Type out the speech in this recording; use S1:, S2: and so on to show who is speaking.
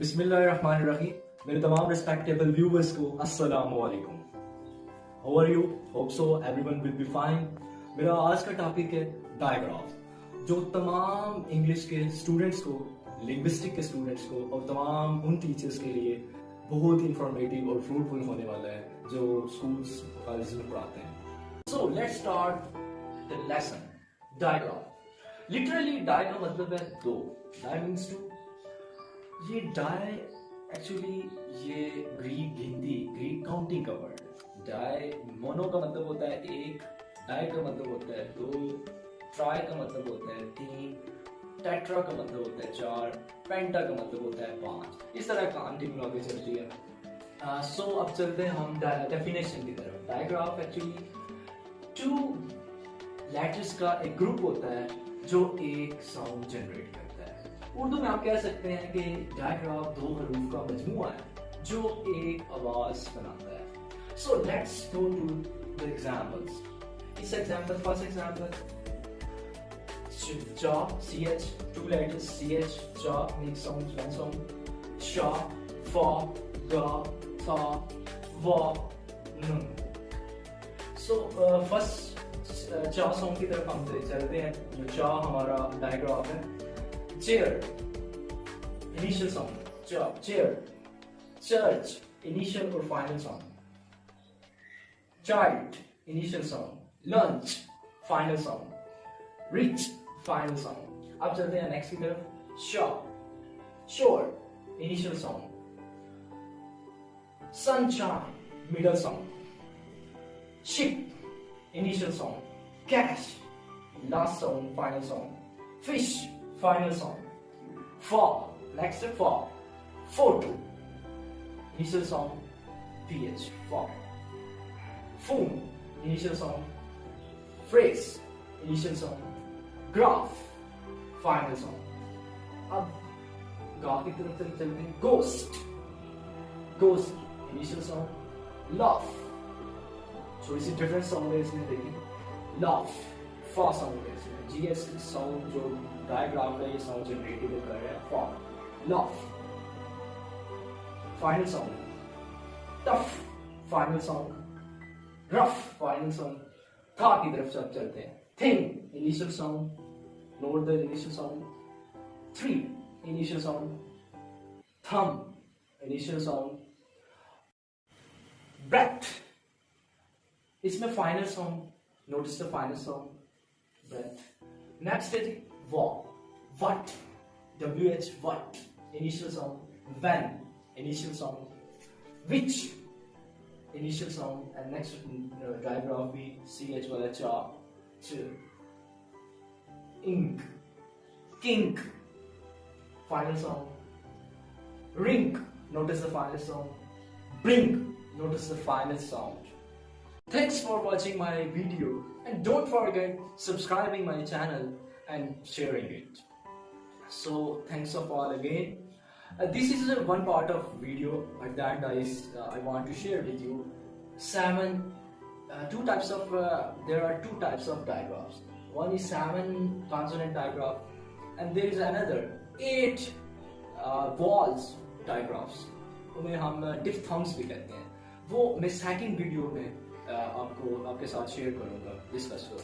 S1: بسم اللہ الرحمن الرحیم. میرے تمام ریسپیکٹیبل ویورز کو السلام علیکم. How are you? Hope so everyone will be fine. میرا آج کا ٹاپک ہے ڈائیگراف، جو تمام انگلش کے اسٹوڈنٹس کو، لنگوسٹک کے اسٹوڈنٹس کو اور تمام ان ٹیچرس کے لیے بہت انفارمیٹیو اور فروٹفل ہونے والا ہے جو اسکولس کالجز میں پڑھاتے ہیں. So let's start the lesson. Digraph literally di کا مطلب ہے دو. Di means two. یہ ڈائی ایکچولی یہ گریک کاؤنٹنگ کا ورڈ ہے. ڈائی مونو کا مطلب ہوتا ہے ایک، ڈائی کا مطلب ہوتا ہے دو، ٹرائی کا مطلب ہوتا ہے تین، ٹیٹرا کا مطلب ہوتا ہے چار، پینٹا کا مطلب ہوتا ہے پانچ. اس طرح کاؤنٹنگ آگے چلتی ہے. سو اب چلتے ہیں ہم ڈیفینیشن کی طرف. ڈائیگراف ایکچولی ٹو لیٹرز کا ایک گروپ ہوتا ہے جو ایک ساؤنڈ جنریٹ کرتا ہے. اردو میں آپ کہہ سکتے ہیں کہ ڈائیگراف دو حروف کا مجموعہ ہے جو ایک آواز بناتا ہے. So let's go to the examples. اس ایگزامپل فرسٹ ایگزامپل جا C H two letters C H جا میک ساؤنڈ ون ساؤنڈ. شا فا گا تھا وا نون. سو فرسٹ چا ساؤنڈ کی طرف ہم چلتے ہیں. جو چا ہمارا ڈائیگراف ہے. چیئر انیشل ساؤنڈ چا چیئر. چرچ انیشل اور final sound. Child initial sound. Lunch final sound. Reach final sound. اب چلتے ہیں نیکسٹ کی طرف. شاپ شور انیشل ساؤنڈ. سن shine middle sound. Ship initial sound. Cash last sound, final sound. Fish final sound. Fall next step. Fall. Photo initial sound ph fall. Phone initial sound. Phrase initial sound. Graph final sound. اب گا کی طرف چلتے ہیں. Ghost initial sound. Laugh تھوڑی سی different sound ہے اس میں. دیکھیں لاف فا ساؤنڈ ہے اس میں. جی ایس ساؤنڈ جو ڈائیگراف ہے یہ ساؤنڈ جنریٹ کر رہا ہے. فا laugh final sound. Tough final sound. Rough final sound. تھا کی طرف سب چلتے ہیں. Thing initial sound. Note the initial sound. Three initial sound. Thumb initial sound. Breath اس میں final sound. Notice the final sound breath. Next ہے وا what W H what initial sound. When initial sound. Which initial sound. And next digraph بھی C H والا چا چ. Ink kink final sound. Rink notice the final sound. Blink notice the final sound. Thanks for watching my video and don't forget subscribing my channel and sharing it. So thanks of all again. This is one part of video, but that I want to share with you there are two types of diagrams. One is 7 consonant diagram and there is another 8 walls diagrams. انہیں ہم ڈفتھنگس بھی کہتے ہیں. وہ میں second video میں آپ کے ساتھ شیئر کروں گا، ڈسکس کروں گا.